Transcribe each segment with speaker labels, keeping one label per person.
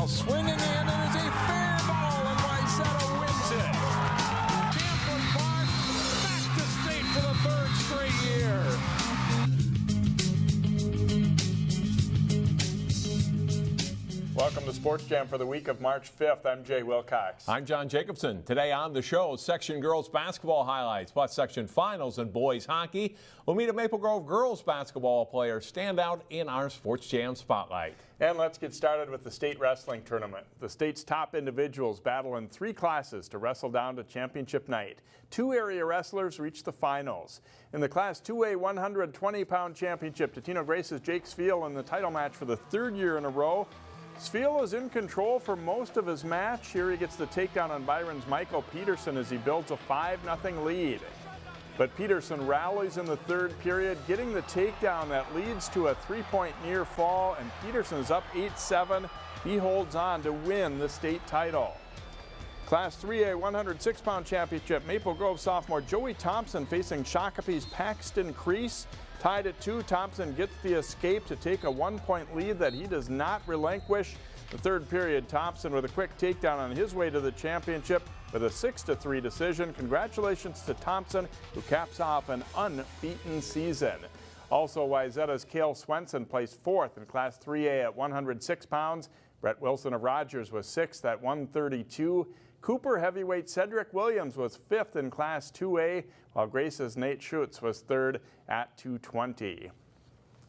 Speaker 1: Robbinsdale swinging in, and it is a fair ball, and Wayzata wins it. Champlin Park back to state for the third straight year.
Speaker 2: Welcome to Sports Jam for the week of March 5th. I'm Jay Wilcox.
Speaker 3: I'm John Jacobson. Today on the show, section girls basketball highlights, plus section finals and boys hockey. We'll meet a Maple Grove girls basketball player standout in our Sports Jam spotlight.
Speaker 2: And let's get started with the state wrestling tournament. The state's top individuals battle in 3 classes to wrestle down to championship night. 2 area wrestlers reach the finals. In the Class 2A 120-pound championship, Totino Grace's Jake Sviel in the title match for the 3rd year in a row. Sviel is in control for most of his match. Here he gets the takedown on Byron's Michael Peterson as he builds a 5-0 lead. But Peterson rallies in the 3rd period, getting the takedown that leads to a 3-point near fall, and Peterson is up 8-7. He holds on to win the state title. Class 3A 106-pound championship, Maple Grove sophomore Joey Thompson facing Shakopee's Paxton Crease. Tied at 2, Thompson gets the escape to take a 1-point lead that he does not relinquish. The 3rd period, Thompson with a quick takedown on his way to the championship with a 6-3 decision. Congratulations to Thompson, who caps off an unbeaten season. Also, Wayzata's Cale Swenson placed 4th in Class 3A at 106 pounds. Brett Wilson of Rogers was 6th at 132. Cooper heavyweight Cedric Williams was 5th in Class 2A, while Grace's Nate Schutz was 3rd at 220.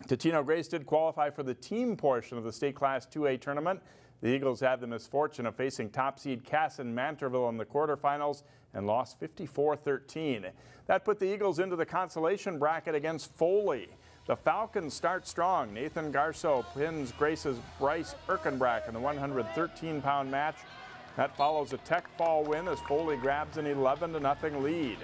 Speaker 2: Totino Grace did qualify for the team portion of the state Class 2A tournament. The Eagles had the misfortune of facing top seed Casson Manterville in the quarterfinals and lost 54-13. That put the Eagles into the consolation bracket against Foley. The Falcons start strong. Nathan Garceau pins Grace's Bryce Erkenbrack in the 113-pound match. That follows a Tech Fall win as Foley grabs an 11-0 lead.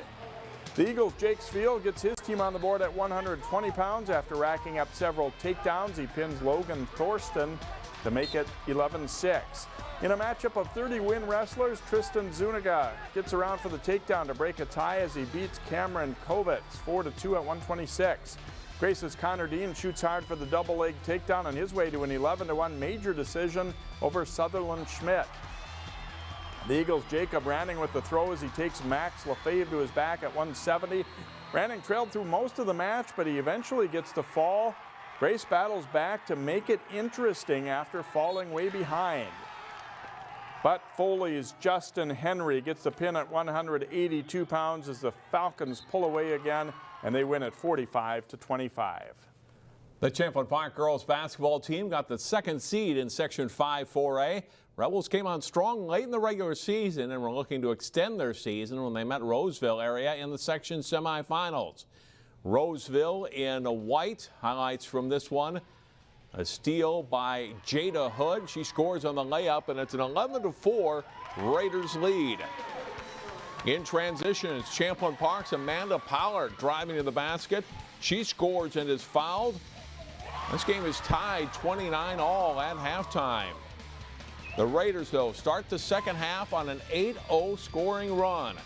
Speaker 2: The Eagles' Jake Sviel gets his team on the board at 120 pounds after racking up several takedowns. He pins Logan Thorsten to make it 11-6. In a matchup of 30-win wrestlers, Tristan Zuniga gets around for the takedown to break a tie as he beats Cameron Kovitz 4-2 at 126. Grace's Connor Dean shoots hard for the double-leg takedown on his way to an 11-1 major decision over Sutherland Schmidt. The Eagles' Jacob Ranning with the throw as he takes Max Lefebvre to his back at 170. Ranning trailed through most of the match, but he eventually gets the fall. Grace battles back to make it interesting after falling way behind. But Foley's Justin Henry gets the pin at 182 pounds as the Falcons pull away again, and they win at 45-25.
Speaker 3: The Champlin Park girls basketball team got the 2nd seed in Section 5-4A. Rebels came on strong late in the regular season and were looking to extend their season when they met Roseville area in the section semifinals. Roseville in white, highlights from this one. A steal by Jada Hood. She scores on the layup, and it's an 11-4 Raiders lead. In transition, it's Champlin Park's Amanda Pollard driving to the basket. She scores and is fouled. This game is tied 29-all at halftime. The Raiders, though, start the second half on an 8-0 scoring run.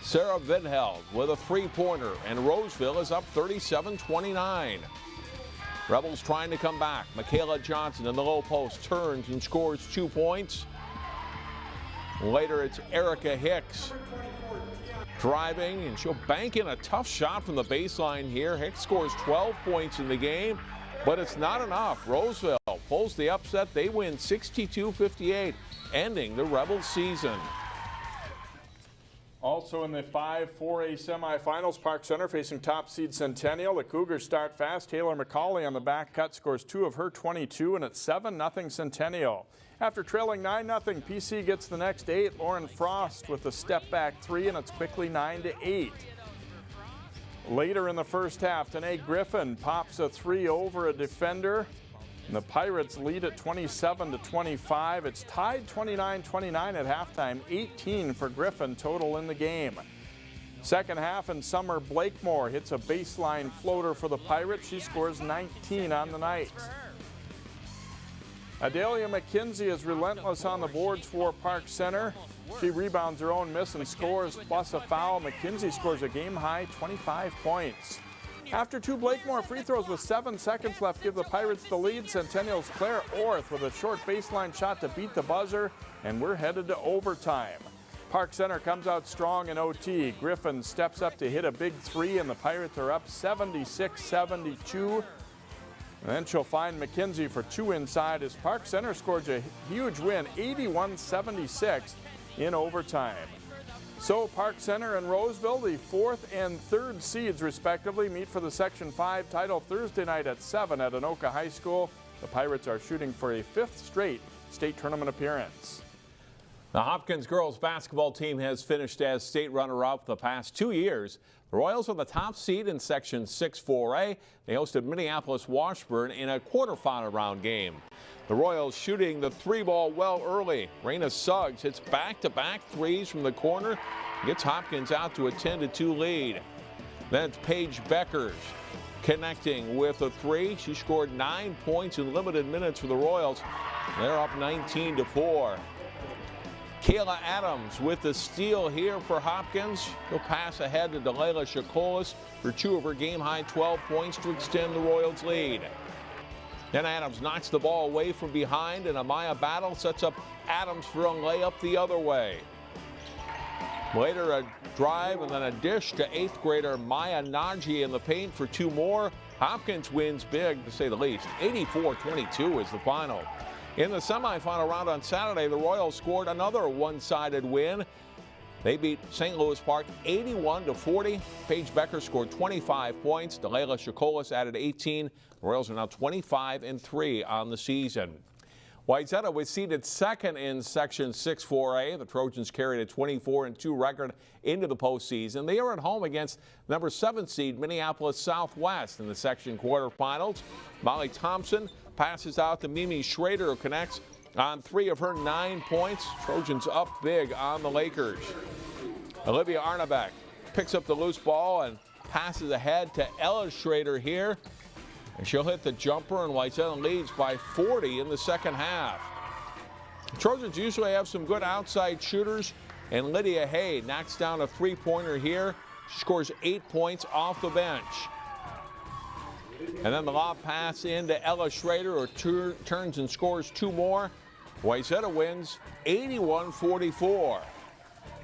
Speaker 3: Sarah Vidheld with a 3-pointer, and Roseville is up 37-29. Rebels trying to come back. Michaela Johnson in the low post turns and scores 2 points. Later, it's Erica Hicks driving, and she'll bank in a tough shot from the baseline here. Hicks scores 12 points in the game, but it's not enough. Roseville pulls the upset. They win 62-58, ending the Rebels season.
Speaker 2: Also in the 5-4A semifinals, Park Center facing top seed Centennial. The Cougars start fast. Taylor McCauley on the back cut scores 2 of her 22, and it's 7-0 Centennial. After trailing 9-0, PC gets the next 8. Lauren Frost with a step back 3, and it's quickly 9-8. Later in the first half, Danae Griffin pops a 3 over a defender, and the Pirates lead at 27-25. It's tied 29-29 at halftime, 18 for Griffin total in the game. Second half, and Summer Blakemore hits a baseline floater for the Pirates. She scores 19 on the night. Adelia McKenzie is relentless on the boards for Park Center. She rebounds her own miss and scores, plus a foul. McKenzie scores a game-high 25 points. After two Blakemore free throws with 7 seconds left give the Pirates the lead. Centennial's Claire Orth with a short baseline shot to beat the buzzer, and we're headed to overtime. Park Center comes out strong in OT. Griffin steps up to hit a big three, and the Pirates are up 76-72. And then she'll find McKenzie for 2 inside as Park Center scores a huge win, 81-76 in overtime. So Park Center and Roseville, the 4th and 3rd seeds respectively, meet for the Section 5 title Thursday night at 7 at Anoka High School. The Pirates are shooting for a 5th straight state tournament appearance.
Speaker 3: The Hopkins girls basketball team has finished as state runner-up the past 2 years. The Royals are the top seed in Section 6 4A. They hosted Minneapolis Washburn in a quarterfinal round game. The Royals shooting the 3-ball well early. Raina Suggs hits back-to-back threes from the corner, gets Hopkins out to a 10-2 lead. Then it's Paige Beckers connecting with a 3. She scored 9 points in limited minutes for the Royals. They're up 19-4. Kayla Adams with the steal here for Hopkins. She'll pass ahead to Delayla Shakolis for 2 of her game-high 12 points to extend the Royals' lead. Then Adams knocks the ball away from behind, and Amaya Battle sets up Adams for a layup the other way. Later, a drive and then a dish to 8th grader Maya Naji in the paint for 2 more. Hopkins wins big, to say the least. 84-22 is the final. In the semifinal round on Saturday, the Royals scored another one-sided win. They beat St. Louis Park 81-40. Paige Becker scored 25 points. Delayla Shakolis added 18. The Royals are now 25-3 on the season. Wayzata was seeded 2nd in Section 6 4A. The Trojans carried a 24-2 record into the postseason. They are at home against number 7 seed Minneapolis Southwest in the section quarterfinals. Molly Thompson passes out to Mimi Schrader, who connects on 3 of her 9 points. Trojans up big on the Lakers. Olivia Arnebeck picks up the loose ball and passes ahead to Ella Schrader here. And she'll hit the jumper, and Wayzata leads by 40 in the second half. The Trojans usually have some good outside shooters, and Lydia Hay knocks down a 3-pointer here. She scores 8 points off the bench. And then the lob pass into Ella Schrader, who turns and scores 2 more. Wayzata wins 81-44.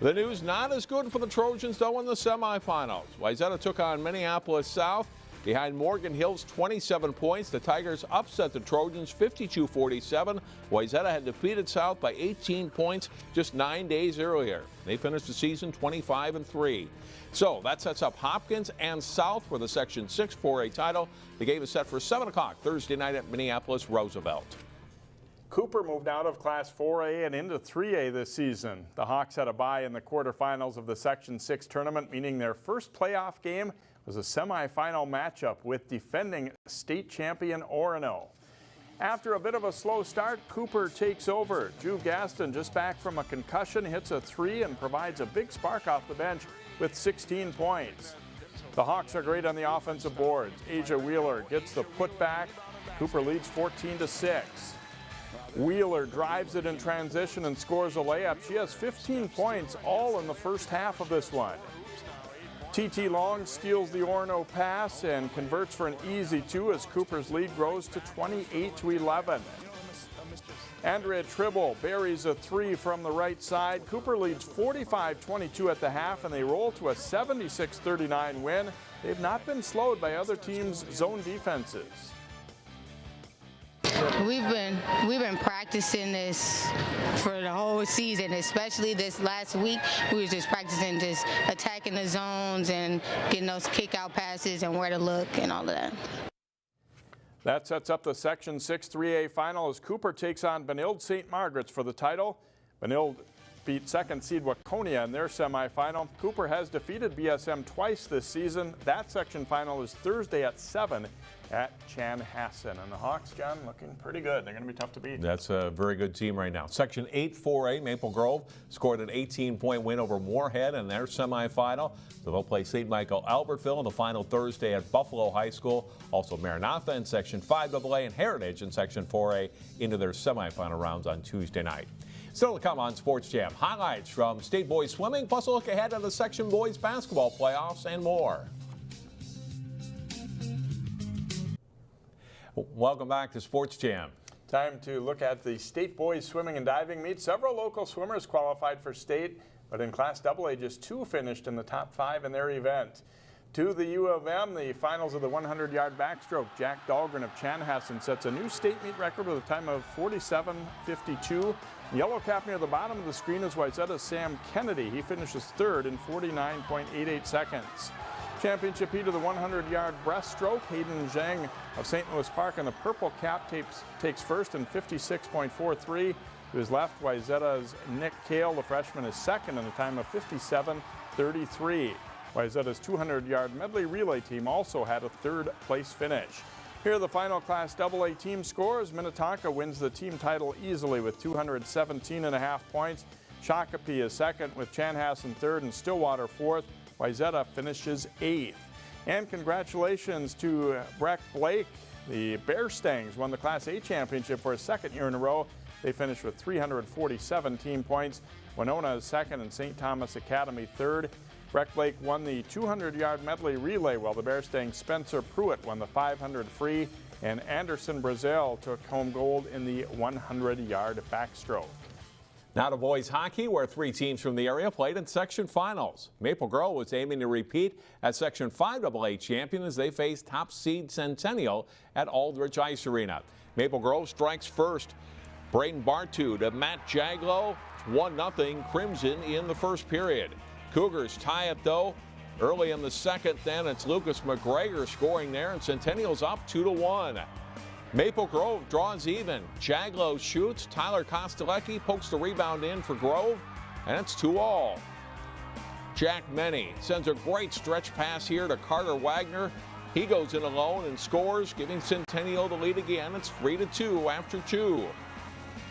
Speaker 3: The news not as good for the Trojans, though, in the semifinals. Wayzata took on Minneapolis South. Behind Morgan Hill's 27 points, the Tigers upset the Trojans 52-47. Wayzata had defeated South by 18 points just 9 days earlier. They finished the season 25-3. So that sets up Hopkins and South for the Section 6 4A title. The game is set for 7 o'clock Thursday night at Minneapolis Roosevelt.
Speaker 2: Cooper moved out of Class 4A and into 3A this season. The Hawks had a bye in the quarterfinals of the Section 6 tournament, meaning their first playoff game was a semifinal matchup with defending state champion Orono. After a bit of a slow start, Cooper takes over. Drew Gaston, just back from a concussion, hits a 3 and provides a big spark off the bench with 16 points. The Hawks are great on the offensive boards. Asia Wheeler gets the putback. Cooper leads 14-6. Wheeler drives it in transition and scores a layup. She has 15 points, all in the first half of this one. TT Long steals the Orono pass and converts for an easy 2 as Cooper's lead grows to 28-11. Andrea Tribble buries a 3 from the right side. Cooper leads 45-22 at the half, and they roll to a 76-39 win. They've not been slowed by other teams' zone defenses.
Speaker 4: We've been practicing this for the whole season, especially this last week. We was just practicing just attacking the zones and getting those kick-out passes and where to look and all of that.
Speaker 2: That sets up the Section 6 3A final as Cooper takes on Benilde St. Margaret's for the title. Benilde beat 2nd seed Waconia in their semifinal. Cooper has defeated BSM twice this season. That section final is Thursday at 7 at Chanhassen. And the Hawks, John, looking pretty good. They're going to be tough to beat.
Speaker 3: That's a very good team right now. Section 8 4A, Maple Grove scored an 18-point win over Moorhead in their semifinal. So they'll play St. Michael Albertville in the final Thursday at Buffalo High School. Also Maranatha in Section 5AA and Heritage in Section 4A into their semifinal rounds on Tuesday night. Still to come on Sports Jam, highlights from state boys swimming, plus a look ahead at the Section boys basketball playoffs and more. Welcome back to Sports Jam.
Speaker 2: Time to look at the state boys swimming and diving meet. Several local swimmers qualified for state, but in Class AA, just 2 finished in the top 5 in their event. To the U of M, the finals of the 100-yard backstroke. Jack Dahlgren of Chanhassen sets a new state meet record with a time of 47:52. Yellow cap near the bottom of the screen is Wayzata's Sam Kennedy. He finishes 3rd in 49.88 seconds. Championship heat of the 100-yard breaststroke. Hayden Zhang of St. Louis Park in the purple cap takes first in 56.43. To his left, Wayzata's Nick Kale, the freshman, is 2nd in a time of 57.33. Wayzata's 200-yard medley relay team also had a 3rd place finish. Here are the final Class AA team scores. Minnetonka wins the team title easily with 217.5 points. Shakopee is 2nd with Chanhassen 3rd and Stillwater 4th. Wayzata finishes 8th. And congratulations to Breck Blake. The Bear Stangs won the Class A championship for a 2nd year in a row. They finished with 347 team points. Winona is 2nd and St. Thomas Academy 3rd. Breck Blake won the 200-yard medley relay, while the Bear Stangs Spencer Pruitt won the 500 free, and Anderson Brazil took home gold in the 100-yard backstroke.
Speaker 3: Now to boys hockey, where 3 teams from the area played in section finals. Maple Grove was aiming to repeat as Section 5AA champion as they faced top seed Centennial at Aldrich Ice Arena. Maple Grove strikes first. Braden Bartu to Matt Jaglow. 1-0 Crimson in the first period. Cougars tie it though early in the second. Then it's Lucas McGregor scoring there, and Centennial's up 2-1. Maple Grove draws even. Jaglow shoots. Tyler Kostelecki pokes the rebound in for Grove, and it's 2-2. Jack Menny sends a great stretch pass here to Carter Wagner. He goes in alone and scores, giving Centennial the lead again. It's 3-2 after 2.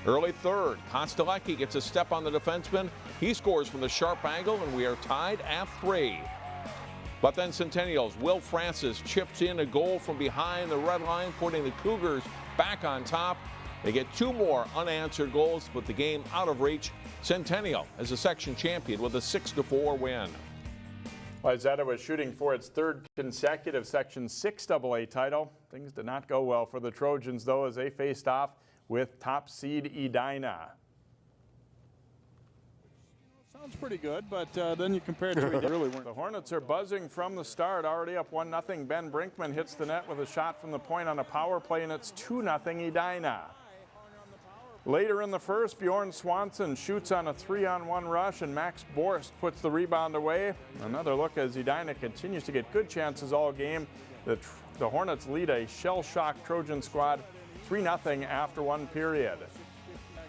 Speaker 3: Early third, Kostelecki gets a step on the defenseman. He scores from the sharp angle, and we are tied at 3. But then Centennial's Will Francis chips in a goal from behind the red line, putting the Cougars back on top. They get 2 more unanswered goals, but the game out of reach. Centennial as a section champion with a 6-4 win.
Speaker 2: Wayzata was shooting for its 3rd consecutive Section 6AA title. Things did not go well for the Trojans, though, as they faced off with top seed Edina.
Speaker 1: Sounds pretty good, but then you compare it to Edina. Really weren't.
Speaker 2: The Hornets are buzzing from the start, already up 1-0. Ben Brinkman hits the net with a shot from the point on a power play, and it's 2-0 Edina. Later in the first, Bjorn Swanson shoots on a 3-on-1 rush, and Max Borst puts the rebound away. Another look as Edina continues to get good chances all game. The Hornets lead a shell-shocked Trojan squad 3-0 after 1 period.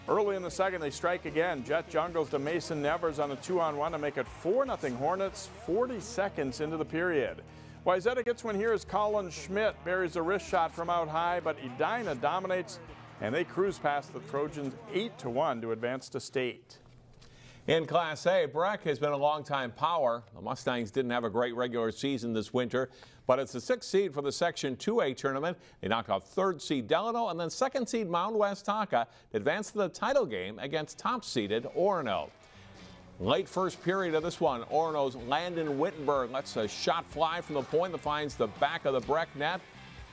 Speaker 2: Early in the second, they strike again. Jet Jungles to Mason Nevers on a 2-on-1 to make it 4-0 Hornets 40 seconds into the period. Wayzata gets one here as Colin Schmidt buries a wrist shot from out high, but Edina dominates, and they cruise past the Trojans 8-1 to advance to state.
Speaker 3: In Class A, Breck has been a long-time power. The Mustangs didn't have a great regular season this winter, but it's the 6th seed for the Section 2A tournament. They knock off 3rd seed Delano and then 2nd seed Mound West Tonka to advance to the title game against top-seeded Orono. Late first period of this one, Orono's Landon Wittenberg lets a shot fly from the point that finds the back of the Breck net.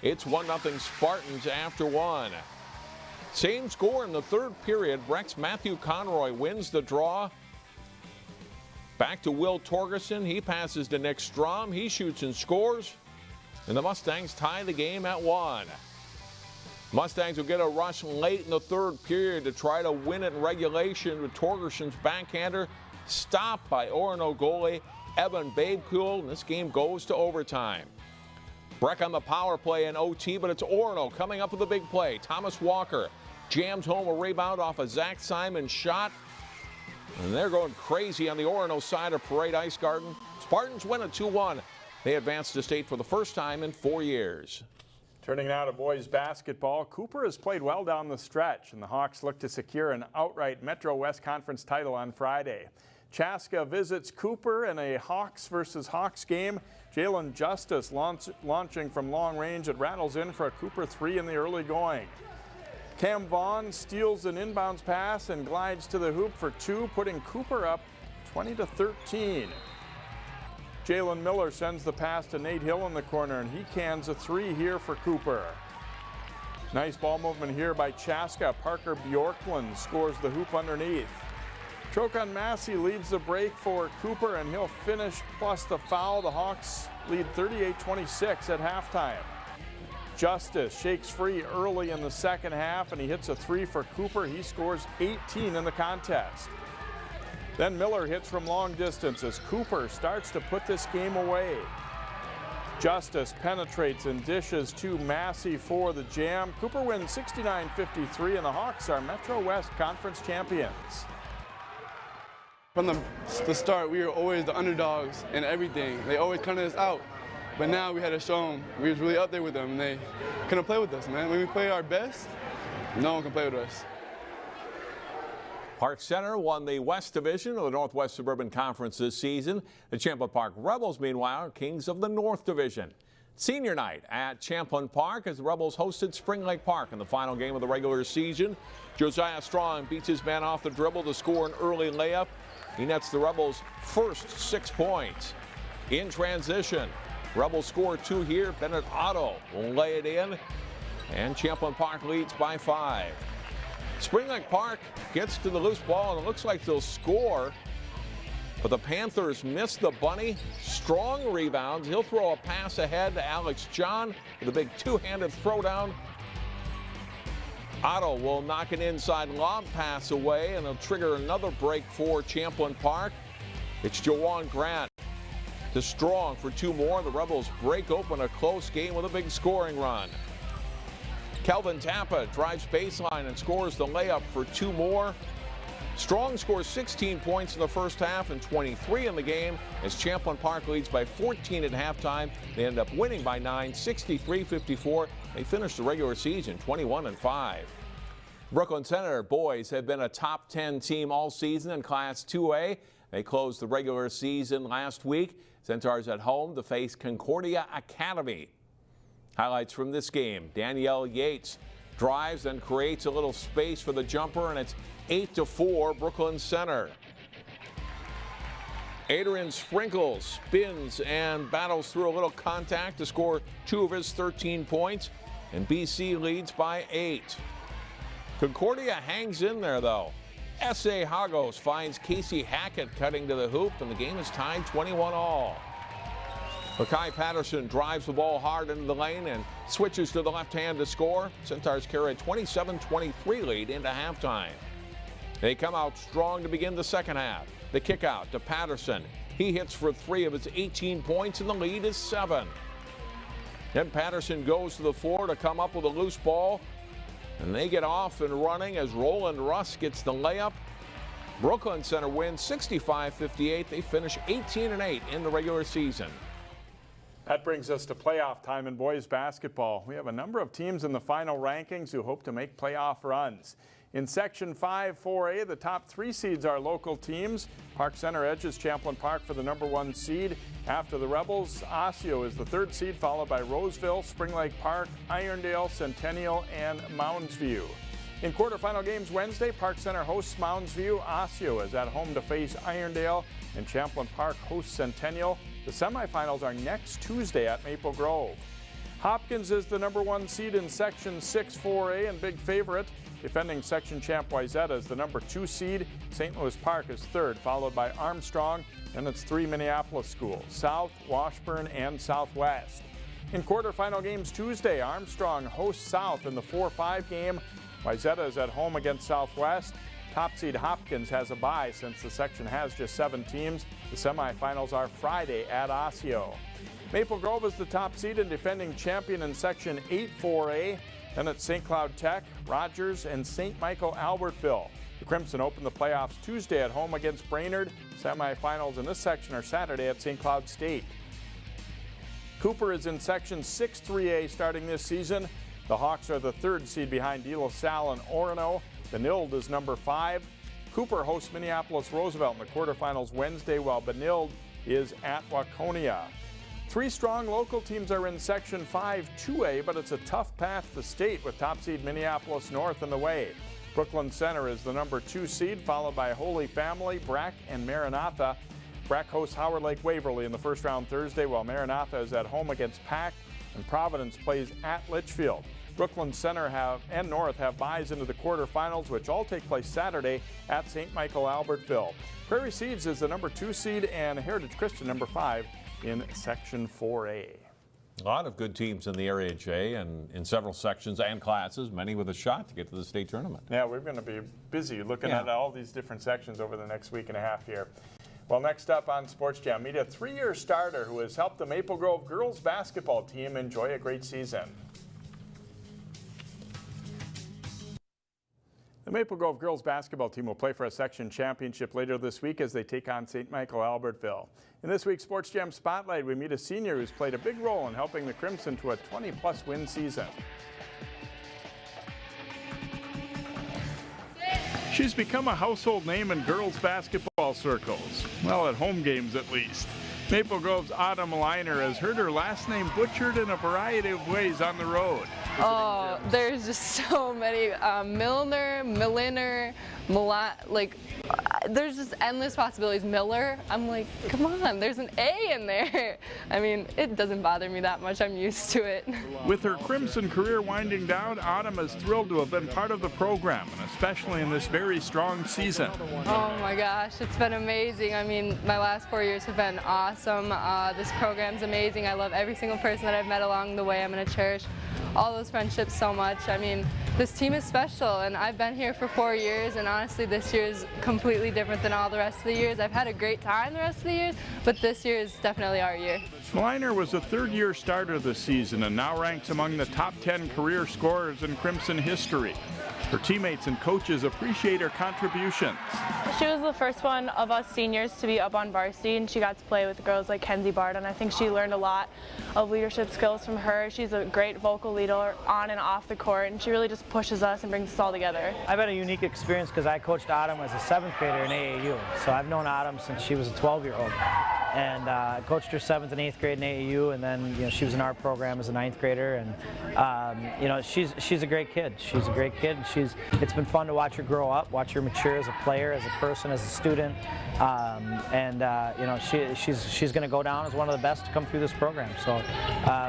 Speaker 3: It's 1-0 Spartans after 1. Same score in the 3rd period. Breck's Matthew Conroy wins the draw. Back to Will Torgerson. He passes to Nick Strom. He shoots and scores. And the Mustangs tie the game at 1. Mustangs will get a rush late in the 3rd period to try to win it in regulation with Torgerson's backhander stopped by Orono goalie Evan Babecool. And this game goes to overtime. Breck on the power play in OT, but it's Orono coming up with a big play. Thomas Walker jams home a rebound off a Zach Simon shot. And they're going crazy on the Orono side of Parade Ice Garden. Spartans win at 2-1. They advance to state for the first time in 4 years.
Speaker 2: Turning now to boys basketball, Cooper has played well down the stretch, and the Hawks look to secure an outright Metro West Conference title on Friday. Chaska visits Cooper in a Hawks versus Hawks game. Jalen Justice launching from long range. It rattles in for a Cooper 3 in the early going. Cam Vaughn steals an inbounds pass and glides to the hoop for 2, putting Cooper up 20-13. Jalen Miller sends the pass to Nate Hill in the corner, and he cans a 3 here for Cooper. Nice ball movement here by Chaska. Parker Bjorklund scores the hoop underneath. Trocon Massey leads the break for Cooper, and he'll finish plus the foul. The Hawks lead 38-26 at halftime. Justice shakes free early in the second half, and he hits a three for Cooper. He scores 18 in the contest. Then Miller hits from long distance as Cooper starts to put this game away. Justice penetrates and dishes to Massey for the jam. Cooper wins 69-53, and the Hawks are Metro West Conference champions.
Speaker 5: From the start, we were always the underdogs in everything. They always counted us out. But now we had to show them we was really up there with them, and they couldn't play with us, man. When we play our best, no one can play with us.
Speaker 3: Park Center won the West Division of the Northwest Suburban Conference this season. The Champlin Park Rebels, meanwhile, are kings of the North Division. Senior night at Champlin Park as the Rebels hosted Spring Lake Park in the final game of the regular season. Josiah Strong beats his man off the dribble to score an early layup. He nets the Rebels' first 6 points. In transition, Rebels score 2 here. Bennett Otto will lay it in, and Champlin Park leads by 5. Spring Lake Park gets to the loose ball, and it looks like they'll score, but the Panthers miss the bunny. Strong rebounds. He'll throw a pass ahead to Alex John with a big two-handed throwdown. Otto will knock an inside lob pass away, and he'll trigger another break for Champlin Park. It's Jawan Grant to Strong for 2 more. The Rebels break open a close game with a big scoring run. Kelvin Tappa drives baseline and scores the layup for 2 more. Strong scores 16 points in the first half and 23 in the game as Champlin Park leads by 14 at halftime. They end up winning by 9, 63-54. They finished the regular season 21-5. Brooklyn Center boys have been a top 10 team all season in Class 2A. They closed the regular season last week. Centaurs at home to face Concordia Academy. Highlights from this game: Danielle Yates drives and creates a little space for the jumper, and it's 8-4 Brooklyn Center. Adrian Sprinkles spins and battles through a little contact to score 2 of his 13 points, and BC leads by 8. Concordia hangs in there though. S.A. Hagos finds Casey Hackett cutting to the hoop, and the game is tied 21-all. Makai Patterson drives the ball hard into the lane and switches to the left hand to score. Centaurs carry a 27-23 lead into halftime. They come out strong to begin the second half. The kick out to Patterson. He hits for 3 of his 18 points, and the lead is 7. Then Patterson goes to the floor to come up with a loose ball, and they get off and running as Roland Russ gets the layup. Brooklyn Center wins 65-58. They finish 18-8 in the regular season.
Speaker 2: That brings us to playoff time in boys basketball. We have a number of teams in the final rankings who hope to make playoff runs. In Section 5 4A, the top 3 seeds are local teams. Park Center edges Champlin Park for the #1 seed. After the Rebels, Osseo is the 3rd seed, followed by Roseville, Spring Lake Park, Irondale, Centennial, and Mounds View. In quarterfinal games Wednesday, Park Center hosts Mounds View. Osseo is at home to face Irondale, and Champlin Park hosts Centennial. The semifinals are next Tuesday at Maple Grove. Hopkins is the #1 seed in Section 6 4A and big favorite. Defending section champ Wayzata is the #2 seed. St. Louis Park is 3rd, followed by Armstrong, and its 3 Minneapolis schools, South, Washburn, and Southwest. In quarterfinal games Tuesday, Armstrong hosts South in the 4-5 game. Wayzata is at home against Southwest. Top seed Hopkins has a bye since the section has just 7 teams. The semifinals are Friday at Osseo. Maple Grove is the top seed and defending champion in Section 8 4A. Then it's St. Cloud Tech, Rogers, and St. Michael Albertville. The Crimson open the playoffs Tuesday at home against Brainerd. Semifinals in this section are Saturday at St. Cloud State. Cooper is in Section 6 3A starting this season. The Hawks are the 3rd seed behind De La Salle and Orono. Benilde is #5. Cooper hosts Minneapolis Roosevelt in the quarterfinals Wednesday, while Benilde is at Waconia. 3 strong local teams are in Section 5 2A, but it's a tough path to state with top seed Minneapolis North in the way. Brooklyn Center is the #2 seed, followed by Holy Family, Brack, and Maranatha. Brack hosts Howard Lake Waverly in the first round Thursday, while Maranatha is at home against Pack, and Providence plays at Litchfield. Brooklyn Center and North have byes into the quarterfinals, which all take place Saturday at St. Michael Albertville. Prairie Seeds is the number 2 seed and Heritage Christian number 5 in Section 4A.
Speaker 3: A lot of good teams in the area, Jay, and in several sections and classes, many with a shot to get to the state tournament.
Speaker 2: Yeah, we're going to be busy looking at all these different sections over the next week and a half here. Well, next up on Sports Jam, meet a 3-year starter who has helped the Maple Grove girls basketball team enjoy a great season. The Maple Grove girls basketball team will play for a section championship later this week as they take on St. Michael Albertville. In this week's Sports Jam Spotlight, we meet a senior who's played a big role in helping the Crimson to a 20-plus win season. She's become a household name in girls basketball circles. Well, at home games at least. Maple Grove's Autumn Mlinar has heard her last name butchered in a variety of ways on the road.
Speaker 6: Oh, there's just so many. Milner, Mlinar, there's just endless possibilities. Miller, I'm like, come on, there's an A in there. I mean, it doesn't bother me that much. I'm used to it.
Speaker 2: With her Crimson career winding down, Autumn is thrilled to have been part of the program, and especially in this very strong season.
Speaker 6: Oh my gosh, it's been amazing. I mean, my last 4 years have been awesome. This program's amazing. I love every single person that I've met along the way. I'm going to cherish all those friendships so much. I mean, this team is special, and I've been here for 4 years, and honestly, this year is completely different than all the rest of the years. I've had a great time the rest of the years, but this year is definitely our year.
Speaker 2: Mlinar was a 3rd-year starter this season and now ranks among the top 10 career scorers in Crimson history. Her teammates and coaches appreciate her contributions.
Speaker 7: She was the first one of us seniors to be up on varsity, and she got to play with girls like Kenzie Bard, and I think she learned a lot of leadership skills from her. She's a great vocal leader on and off the court, and she really just pushes us and brings us all together.
Speaker 8: I've had a unique experience because I coached Autumn as a 7th grader in AAU, so I've known Autumn since she was a 12-year-old. And I coached her 7th and 8th grade in AAU, and then she was in our program as a 9th grader. And she's a great kid. She's a great kid. And it's been fun to watch her grow up, watch her mature as a player, as a person, as a student. She's going to go down as one of the best to come through this program. So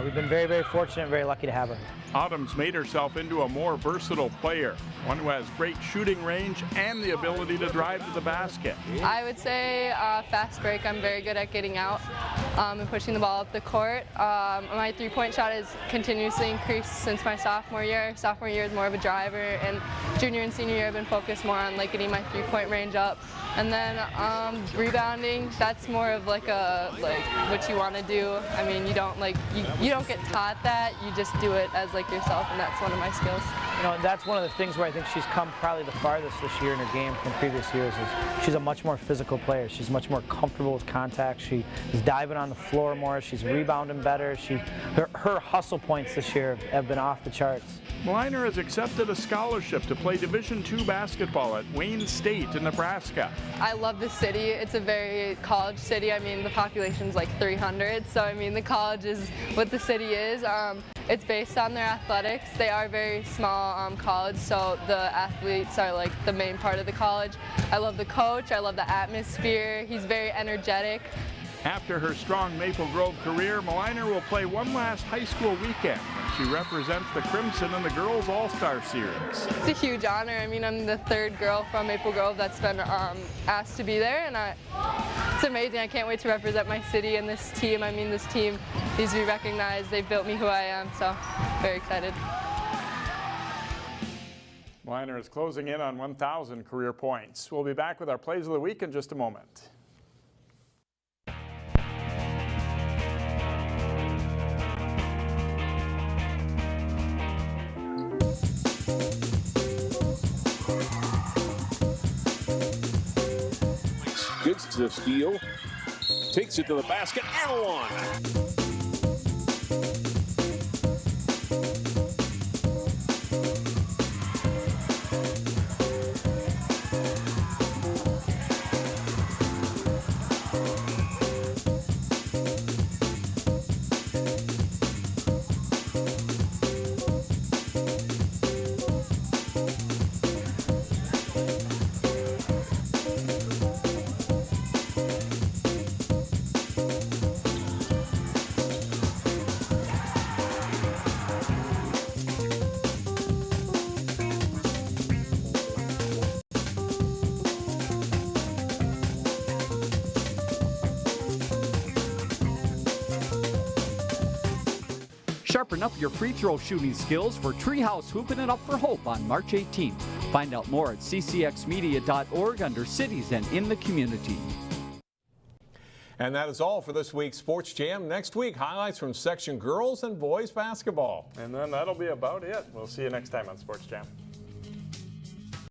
Speaker 8: we've been very, very fortunate and very lucky to have her.
Speaker 2: Autumn's made herself into a more versatile player, one who has great shooting range and the ability to drive to the basket.
Speaker 6: I would say fast break. I'm very good at getting out and pushing the ball up the court. My three-point shot has continuously increased since my sophomore year. Sophomore year is more of a driver, and junior and senior year I've been focused more on getting my three-point range up. And then rebounding, that's more of what you want to do. I mean, you don't get taught that. You just do it as yourself, and that's one of my skills.
Speaker 8: That's one of the things where I think she's come probably the farthest this year in her game from previous years. Is she's a much more physical player. She's much more comfortable with contact. She is diving on the floor more. She's rebounding better. Her hustle points this year have been off the charts.
Speaker 2: Mlinar has accepted a scholarship to play Division II basketball at Wayne State in Nebraska.
Speaker 6: I love this city. It's a very college city. I mean, the population's 300, so I mean, the college is what the city is. It's based on their athletics. They are very small college, so the athletes are the main part of the college. I love the coach. I love the atmosphere. He's very energetic.
Speaker 2: After her strong Maple Grove career, Mlinar will play one last high school weekend. She represents the Crimson in the Girls All-Star Series.
Speaker 6: It's a huge honor. I mean, I'm the 3rd girl from Maple Grove that's been asked to be there, and it's amazing. I can't wait to represent my city and this team. I mean, this team needs to be recognized. They've built me who I am, so very excited.
Speaker 2: Mlinar is closing in on 1,000 career points. We'll be back with our plays of the week in just a moment.
Speaker 9: Gets to the steal, takes it to the basket, and one.
Speaker 10: Sharpen up your free throw shooting skills for Treehouse Hooping It Up for Hope on March 18th. Find out more at ccxmedia.org under cities and in the community.
Speaker 3: And that is all for this week's Sports Jam. Next week, highlights from section girls and boys basketball.
Speaker 2: And then that'll be about it. We'll see you next time on Sports Jam.